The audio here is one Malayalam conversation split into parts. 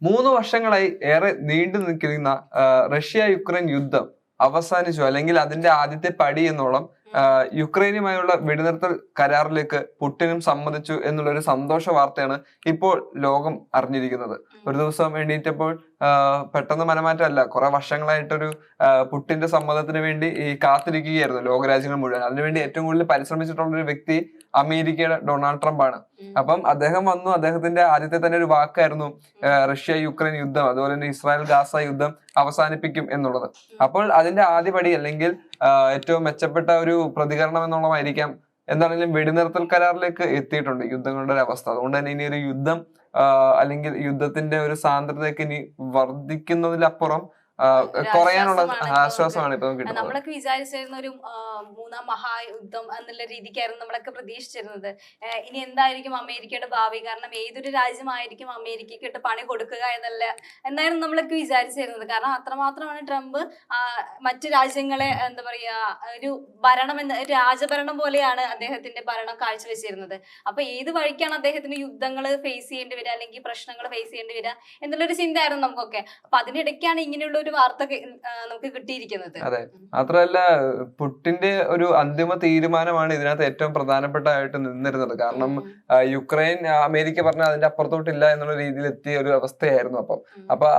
3 വർഷങ്ങളായി ഏറെ നീണ്ടു നിൽക്കുന്ന റഷ്യ യുക്രൈൻ യുദ്ധം അവസാനിച്ചു, അല്ലെങ്കിൽ അതിന്റെ ആദ്യത്തെ പടി എന്നോളം യുക്രൈനുമായുള്ള വെടിനിർത്തൽ കരാറിലേക്ക് പുടിനും സമ്മതിച്ചു എന്നുള്ളൊരു സന്തോഷ വാർത്തയാണ് ഇപ്പോൾ ലോകം അറിഞ്ഞിരിക്കുന്നത്. ഒരു ദിവസം എണീറ്റപ്പോൾ പെട്ടെന്ന് മനമാറ്റമല്ല, കുറെ വർഷങ്ങളായിട്ടൊരു പുടിന്റെ സമ്മതത്തിന് വേണ്ടി കാത്തിരിക്കുകയായിരുന്നു ലോകരാജ്യങ്ങൾ മുഴുവൻ. അതിനുവേണ്ടി ഏറ്റവും കൂടുതൽ പരിശ്രമിച്ചിട്ടുള്ള ഒരു വ്യക്തി അമേരിക്കയുടെ ഡൊണാൾഡ് ട്രംപ് ആണ്. അപ്പം അദ്ദേഹം വന്നു, അദ്ദേഹത്തിന്റെ ആദ്യത്തെ തന്നെ ഒരു വാക്കായിരുന്നു റഷ്യ യുക്രൈൻ യുദ്ധം, അതുപോലെ തന്നെ ഇസ്രായേൽ ഗാസ യുദ്ധം അവസാനിപ്പിക്കും എന്നുള്ളത്. അപ്പോൾ അതിന്റെ ആദ്യപടി, അല്ലെങ്കിൽ ഏറ്റവും മെച്ചപ്പെട്ട ഒരു പ്രതികരണം എന്നുള്ളതായിരിക്കാം എന്താണെങ്കിലും വെടിനിർത്തൽ കരാറിലേക്ക് എത്തിയിട്ടുണ്ട് യുദ്ധങ്ങളുടെ ഒരു അവസ്ഥ. അതുകൊണ്ട് തന്നെ ഇനി ഒരു യുദ്ധം അല്ലെങ്കിൽ യുദ്ധത്തിന്റെ ഒരു സാന്ദ്രതയ്ക്ക് ഇനി വർദ്ധിക്കുന്നതിലപ്പുറം കുറയാനുള്ള ആശ്വാസമാണ് ഇപ്പൊ കിട്ടുന്നത്. നമ്മളൊക്കെ വിചാരിച്ചിരുന്ന ഒരു മൂന്നാം മഹായുദ്ധം എന്നുള്ള രീതിക്കായിരുന്നു നമ്മളൊക്കെ പ്രതീക്ഷിച്ചിരുന്നത്. ഇനി എന്തായിരിക്കും അമേരിക്കയുടെ ഭാവി, കാരണം ഏതൊരു രാജ്യമായിരിക്കും അമേരിക്കയ്ക്ക് ഇട്ട് പണി കൊടുക്കുക എന്നായിരുന്നു നമ്മളൊക്കെ വിചാരിച്ചിരുന്നത്. കാരണം അത്രമാത്രമാണ് ട്രംപ് മറ്റു രാജ്യങ്ങളെ എന്താ പറയാ ഒരു ഭരണം രാജഭരണം പോലെയാണ് അദ്ദേഹത്തിന്റെ ഭരണം കാഴ്ചവെച്ചിരുന്നത്. അപ്പൊ ഏത് വഴിക്കാണ് അദ്ദേഹത്തിന് യുദ്ധങ്ങൾ ഫേസ് ചെയ്യേണ്ടി വരിക, അല്ലെങ്കിൽ പ്രശ്നങ്ങൾ ഫേസ് ചെയ്യേണ്ടി വരിക എന്നുള്ളൊരു ചിന്തയായിരുന്നു നമുക്കൊക്കെ. അപ്പൊ അതിനിടയ്ക്കാണ് ഇങ്ങനെയുള്ള ഒരു വാർത്ത നമുക്ക് കിട്ടിയിരിക്കുന്നത്. അതെ, മാത്രമല്ല പുടിന്റെ ഒരു അന്തിമ തീരുമാനമാണ് ഇതിനകത്ത് ഏറ്റവും പ്രധാനപ്പെട്ടായിട്ട് നിന്നിരുന്നത്. കാരണം യുക്രൈൻ അമേരിക്ക പറഞ്ഞ അതിന്റെ അപ്പുറത്തോട്ടില്ല എന്നുള്ള രീതിയിൽ എത്തിയ ഒരു അവസ്ഥയായിരുന്നു. അപ്പൊ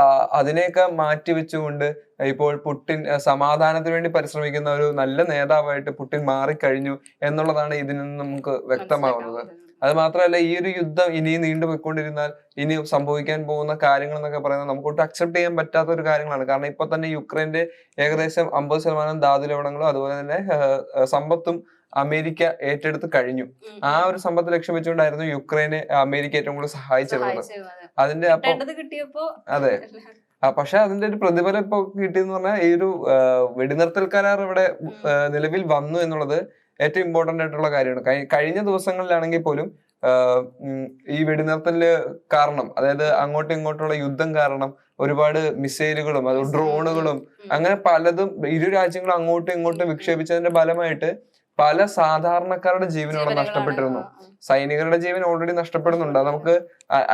അതിനെയൊക്കെ മാറ്റിവെച്ചുകൊണ്ട് ഇപ്പോൾ പുടിൻ സമാധാനത്തിന് വേണ്ടി പരിശ്രമിക്കുന്ന ഒരു നല്ല നേതാവായിട്ട് പുടിൻ മാറിക്കഴിഞ്ഞു എന്നുള്ളതാണ് ഇതിൽ നിന്ന് നമുക്ക് വ്യക്തമാവുന്നത്. അത് മാത്രമല്ല, ഈ ഒരു യുദ്ധം ഇനി നീണ്ടുപോയിക്കൊണ്ടിരുന്നാൽ ഇനി സംഭവിക്കാൻ പോകുന്ന കാര്യങ്ങൾ എന്നൊക്കെ പറയുന്നത് നമുക്കൊട്ട് അക്സെപ്റ്റ് ചെയ്യാൻ പറ്റാത്ത ഒരു കാര്യങ്ങളാണ്. കാരണം ഇപ്പൊ തന്നെ യുക്രൈന്റെ ഏകദേശം 50% ധാതു ലവണങ്ങളും അതുപോലെ തന്നെ സമ്പത്തും അമേരിക്ക ഏറ്റെടുത്ത് കഴിഞ്ഞു. ആ ഒരു സമ്പത്ത് ലക്ഷ്യം വെച്ചുകൊണ്ടായിരുന്നു യുക്രൈനെ അമേരിക്ക ഏറ്റവും കൂടുതൽ സഹായിച്ചിരുന്നത്. അതിന്റെ അതെ, പക്ഷെ അതിന്റെ ഒരു പ്രതിഫലം ഇപ്പൊ കിട്ടിയെന്ന് പറഞ്ഞാൽ ഈ ഒരു വെടിനിർത്തൽ കരാർ ഇവിടെ നിലവിൽ വന്നു എന്നുള്ളത് ഏറ്റവും ഇമ്പോർട്ടന്റ് ആയിട്ടുള്ള കാര്യമാണ്. കഴിഞ്ഞ ദിവസങ്ങളിലാണെങ്കിൽ പോലും ഈ വെടിനിർത്തല് കാരണം, അതായത് അങ്ങോട്ടും ഇങ്ങോട്ടുള്ള യുദ്ധം കാരണം ഒരുപാട് മിസൈലുകളും അത് ഡ്രോണുകളും അങ്ങനെ പലതും ഇരു രാജ്യങ്ങളും അങ്ങോട്ടും ഇങ്ങോട്ടും വിക്ഷേപിച്ചതിന്റെ ഫലമായിട്ട് പല സാധാരണക്കാരുടെ ജീവനോടെ നഷ്ടപ്പെട്ടിരുന്നു. സൈനികരുടെ ജീവൻ ഓൾറെഡി നഷ്ടപ്പെടുന്നുണ്ട്. അത് നമുക്ക്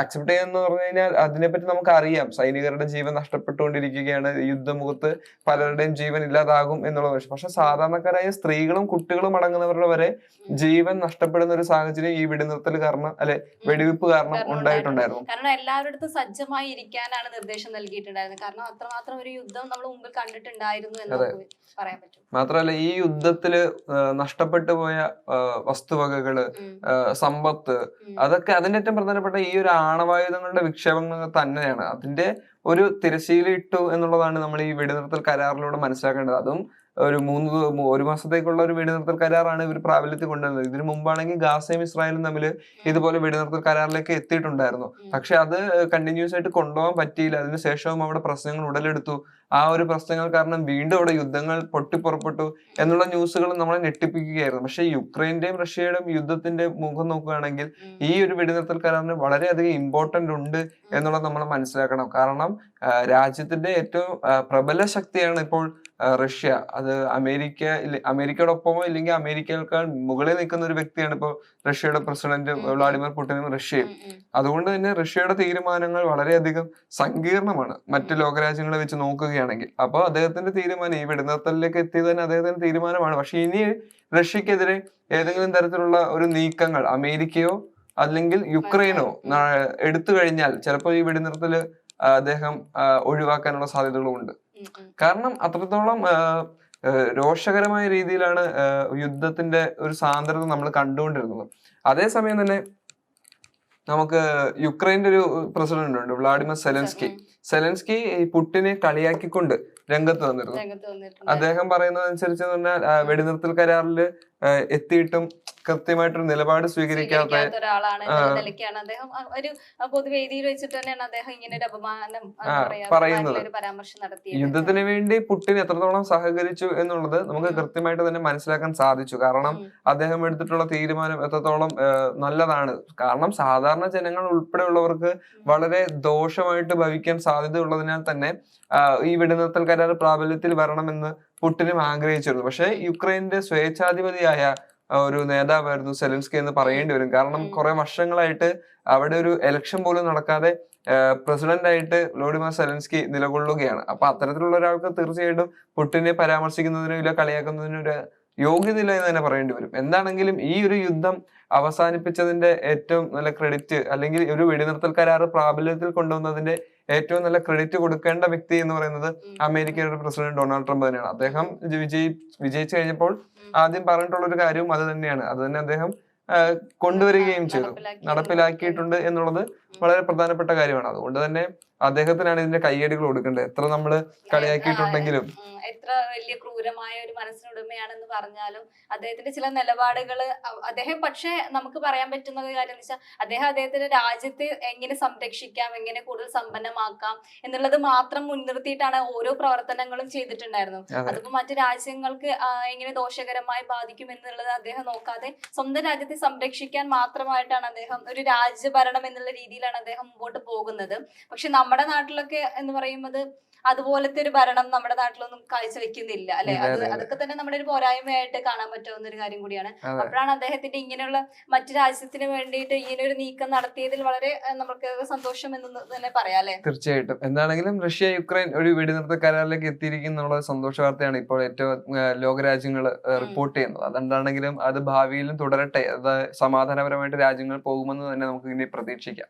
അക്സെപ്റ്റ് ചെയ്യാന്ന് പറഞ്ഞു കഴിഞ്ഞാൽ അതിനെപ്പറ്റി നമുക്ക് അറിയാം. സൈനികരുടെ ജീവൻ നഷ്ടപ്പെട്ടുകൊണ്ടിരിക്കുകയാണ്, യുദ്ധമുഖത്ത് പലരുടെയും ജീവൻ ഇല്ലാതാകും എന്നുള്ളത്. പക്ഷെ സാധാരണക്കാരായ സ്ത്രീകളും കുട്ടികളും അടങ്ങുന്നവരുടെ വരെ ജീവൻ നഷ്ടപ്പെടുന്ന ഒരു സാഹചര്യം ഈ വെടിനിർത്തൽ കാരണം, അല്ലെ വെടിവെപ്പ് കാരണം ഉണ്ടായിട്ടുണ്ടായിരുന്നു. കാരണം എല്ലാവരുടെ സജ്ജമായി ഇരിക്കാനാണ് നിർദ്ദേശം നൽകിയിട്ടുണ്ടായിരുന്നത്. കാരണം അത്രമാത്രം ഒരു യുദ്ധം നമ്മൾ മുമ്പിൽ കണ്ടിട്ടുണ്ടായിരുന്നു എന്ന് പറയാൻ പറ്റും. മാത്രമല്ല, ഈ യുദ്ധത്തില് നഷ്ടപ്പെട്ടു പോയ വസ്തുവകകള്, സമ്പത്ത്, അതൊക്കെ അതിന്റെ ഏറ്റവും പ്രധാനപ്പെട്ട ഈ ഒരു ആണവായുധങ്ങളുടെ വിക്ഷേപങ്ങൾ തന്നെയാണ്. അതിന്റെ ഒരു തിരശ്ശീല ഇട്ടു എന്നുള്ളതാണ് നമ്മൾ ഈ വെടിനിർത്തൽ കരാറിലൂടെ മനസ്സിലാക്കേണ്ടത്. അതും ഒരു മാസത്തേക്കുള്ള ഒരു വെടിനിർത്തൽ കരാറാണ് ഇവർ പ്രാബല്യത്തിൽ കൊണ്ടുവന്നത്. ഇതിനു മുമ്പാണെങ്കിൽ ഗാസയും ഇസ്രായേലും തമ്മിൽ ഇതുപോലെ വെടിനിർത്തൽ കരാറിലേക്ക് എത്തിയിട്ടുണ്ടായിരുന്നു. പക്ഷെ അത് കണ്ടിന്യൂസ് ആയിട്ട് കൊണ്ടുപോകാൻ പറ്റിയില്ല. അതിനുശേഷവും അവിടെ പ്രശ്നങ്ങൾ ഉടലെടുത്തു. ആ ഒരു പ്രശ്നങ്ങൾ കാരണം വീണ്ടും അവിടെ യുദ്ധങ്ങൾ പൊട്ടിപ്പുറപ്പെട്ടു എന്നുള്ള ന്യൂസുകൾ നമ്മളെ ഞെട്ടിപ്പിക്കുകയായിരുന്നു. പക്ഷെ യുക്രൈന്റെയും റഷ്യയുടെയും യുദ്ധത്തിന്റെ മുഖം നോക്കുകയാണെങ്കിൽ ഈ ഒരു വെടിനിർത്തൽ കരാറിന് വളരെയധികം ഇമ്പോർട്ടന്റ് ഉണ്ട് എന്നുള്ളത് നമ്മൾ മനസ്സിലാക്കണം. കാരണം രാജ്യത്തിന്റെ ഏറ്റവും പ്രബല ശക്തിയാണ് ഇപ്പോൾ റഷ്യ. അത് അമേരിക്കയോടൊപ്പമോ ഇല്ലെങ്കിൽ അമേരിക്കയേക്കാൾ മുകളിൽ നിൽക്കുന്ന ഒരു വ്യക്തിയാണ് ഇപ്പോൾ റഷ്യയുടെ പ്രസിഡന്റ് വ്ളാഡിമിർ പുടിനും റഷ്യയും. അതുകൊണ്ട് തന്നെ റഷ്യയുടെ തീരുമാനങ്ങൾ വളരെയധികം സങ്കീർണമാണ് മറ്റു ലോകരാജ്യങ്ങളെ വെച്ച് നോക്കുകയാണെങ്കിൽ. അപ്പൊ അദ്ദേഹത്തിന്റെ തീരുമാനം ഈ വെടിനിർത്തലിലേക്ക് എത്തിയത് തന്നെ അദ്ദേഹത്തിന്റെ തീരുമാനമാണ്. പക്ഷെ ഇനി റഷ്യക്കെതിരെ ഏതെങ്കിലും തരത്തിലുള്ള ഒരു നീക്കങ്ങൾ അമേരിക്കയോ അല്ലെങ്കിൽ യുക്രൈനോ എടുത്തു കഴിഞ്ഞാൽ ചിലപ്പോൾ ഈ വെടിനിർത്തല് അദ്ദേഹം ഒഴിവാക്കാനുള്ള സാധ്യതകളും ഉണ്ട്. കാരണം അത്രത്തോളം രോഷകരമായ രീതിയിലാണ് യുദ്ധത്തിന്റെ ഒരു സാന്ദ്രത നമ്മൾ കണ്ടുകൊണ്ടിരുന്നത്. അതേസമയം തന്നെ നമുക്ക് യുക്രൈന്റെ ഒരു പ്രസിഡന്റ് ഉണ്ട്, വ്ളാഡിമിർ സെലൻസ്കി ഈ പുടിനെ കളിയാക്കിക്കൊണ്ട് രംഗത്ത് വന്നിരുന്നു. അദ്ദേഹം പറയുന്നത് അനുസരിച്ച് പറഞ്ഞാൽ വെടിനിർത്തൽ കരാറിൽ എത്തിയിട്ടും കൃത്യമായിട്ടൊരു നിലപാട് സ്വീകരിക്കാത്ത ഒരാളാണ്. ഒരു പൊതുവേദിയിൽ വെച്ചിട്ട് തന്നെയാണ് അദ്ദേഹം ഇങ്ങനെ ഒരു അപമാനം പറയുന്നത്. യുദ്ധത്തിന് വേണ്ടി പുടിൻ എത്രത്തോളം സഹകരിച്ചു എന്നുള്ളത് നമുക്ക് കൃത്യമായിട്ട് തന്നെ മനസ്സിലാക്കാൻ സാധിച്ചു. കാരണം അദ്ദേഹം എടുത്തിട്ടുള്ള തീരുമാനം എത്രത്തോളം നല്ലതാണ്. കാരണം സാധാരണ ജനങ്ങൾ ഉൾപ്പെടെയുള്ളവർക്ക് വളരെ ദോഷമായിട്ട് ഭവിക്കാൻ സാധ്യതയുള്ളതിനാൽ തന്നെ ഈ വെടിനിർത്തൽ കരാർ പ്രാബല്യത്തിൽ വരണമെന്ന് പുടിനും ആഗ്രഹിച്ചിരുന്നു. പക്ഷെ യുക്രൈന്റെ സ്വേച്ഛാധിപതിയായ ഒരു നേതാവായിരുന്നു സെലൻസ്കി എന്ന് പറയേണ്ടി വരും. കാരണം കുറെ വർഷങ്ങളായിട്ട് അവിടെ ഒരു എലക്ഷൻ പോലും നടക്കാതെ പ്രസിഡന്റ് ആയിട്ട് വ്ളോഡിമിർ സെലൻസ്കി നിലകൊള്ളുകയാണ്. അപ്പൊ അത്തരത്തിലുള്ള ഒരാൾക്ക് തീർച്ചയായിട്ടും പുടിനെ പരാമർശിക്കുന്നതിനോ ഇല്ല കളിയാക്കുന്നതിനോ ഒരു യോഗ്യതയില്ല എന്ന് തന്നെ പറയേണ്ടി വരും. എന്താണെങ്കിലും ഈ ഒരു യുദ്ധം അവസാനിപ്പിച്ചതിന്റെ ഏറ്റവും നല്ല ക്രെഡിറ്റ്, അല്ലെങ്കിൽ ഒരു വെടിനിർത്തൽ കരാർ പ്രാബല്യത്തിൽ കൊണ്ടുവന്നതിന്റെ ഏറ്റവും നല്ല ക്രെഡിറ്റ് കൊടുക്കേണ്ട വ്യക്തി എന്ന് പറയുന്നത് അമേരിക്കയുടെ പ്രസിഡന്റ് ഡൊണാൾഡ് ട്രംപ് തന്നെയാണ്. അദ്ദേഹം വിജയിച്ചു കഴിഞ്ഞപ്പോൾ ആദ്യം പറഞ്ഞിട്ടുള്ള ഒരു കാര്യവും അത് തന്നെയാണ്. അത് തന്നെ അദ്ദേഹം കൊണ്ടുവരികയും ചെയ്തു, നടപ്പിലാക്കിയിട്ടുണ്ട് എന്നുള്ളത് വളരെ പ്രധാനപ്പെട്ട കാര്യമാണ്. അതുകൊണ്ട് തന്നെ അദ്ദേഹത്തിനാണ് ഇതിന്റെ കയ്യടികൾ കൊടുക്കേണ്ടത്. എത്ര നമ്മള് കളിയാക്കിയിട്ടുണ്ടെങ്കിലും, എത്ര വലിയ ക്രൂരമായ ഒരു മനസ്സിനുടമയാണെന്ന് പറഞ്ഞാലും അദ്ദേഹത്തിന്റെ ചില നിലപാടുകള് അദ്ദേഹം, പക്ഷെ നമുക്ക് പറയാൻ പറ്റുന്ന ഒരു കാര്യം എന്ന് വെച്ചാൽ അദ്ദേഹത്തിന്റെ രാജ്യത്തെ എങ്ങനെ സംരക്ഷിക്കാം, എങ്ങനെ കൂടുതൽ സമ്പന്നമാക്കാം എന്നുള്ളത് മാത്രം മുൻനിർത്തിയിട്ടാണ് ഓരോ പ്രവർത്തനങ്ങളും ചെയ്തിട്ടുണ്ടായിരുന്നത്. അതിപ്പോ മറ്റു രാജ്യങ്ങൾക്ക് എങ്ങനെ ദോഷകരമായി ബാധിക്കും എന്നുള്ളത് അദ്ദേഹം നോക്കാതെ സ്വന്തം രാജ്യത്തെ സംരക്ഷിക്കാൻ മാത്രമായിട്ടാണ് അദ്ദേഹം ഒരു രാജ്യഭരണം എന്നുള്ള രീതിയിലാണ് അദ്ദേഹം മുമ്പോട്ട് പോകുന്നത്. പക്ഷെ നമ്മുടെ നാട്ടിലൊക്കെ എന്ന് പറയുന്നത് അതുപോലത്തെ ഒരു ഭരണം നമ്മുടെ നാട്ടിലൊന്നും കാഴ്ചവെക്കുന്നില്ല അല്ലെ. അതൊക്കെ തന്നെ നമ്മുടെ ഒരു പോരായ്മയായിട്ട് കാണാൻ പറ്റാവുന്ന ഒരു കാര്യം കൂടിയാണ്. അപ്പോഴാണ് അദ്ദേഹത്തിന്റെ ഇങ്ങനെയുള്ള മറ്റു രാജ്യത്തിന് വേണ്ടിയിട്ട് ഇങ്ങനെ ഒരു നീക്കം നടത്തിയതിൽ വളരെ നമുക്ക് സന്തോഷം എന്ന് തന്നെ പറയാം അല്ലെ. തീർച്ചയായിട്ടും. എന്താണെങ്കിലും റഷ്യ യുക്രൈൻ ഒരു വെടിനിർത്തൽ കരാറിലേക്ക് എത്തിയിരിക്കുന്നുള്ള സന്തോഷ വാർത്തയാണ് ഇപ്പോൾ ഏറ്റവും ലോകരാജ്യങ്ങൾ റിപ്പോർട്ട് ചെയ്യുന്നത്. അതെന്താണെങ്കിലും അത് ഭാവിയിലും തുടരട്ടെ. അത് സമാധാനപരമായിട്ട് രാജ്യങ്ങൾ പോകുമെന്ന് തന്നെ നമുക്ക് ഇനി പ്രതീക്ഷിക്കാം.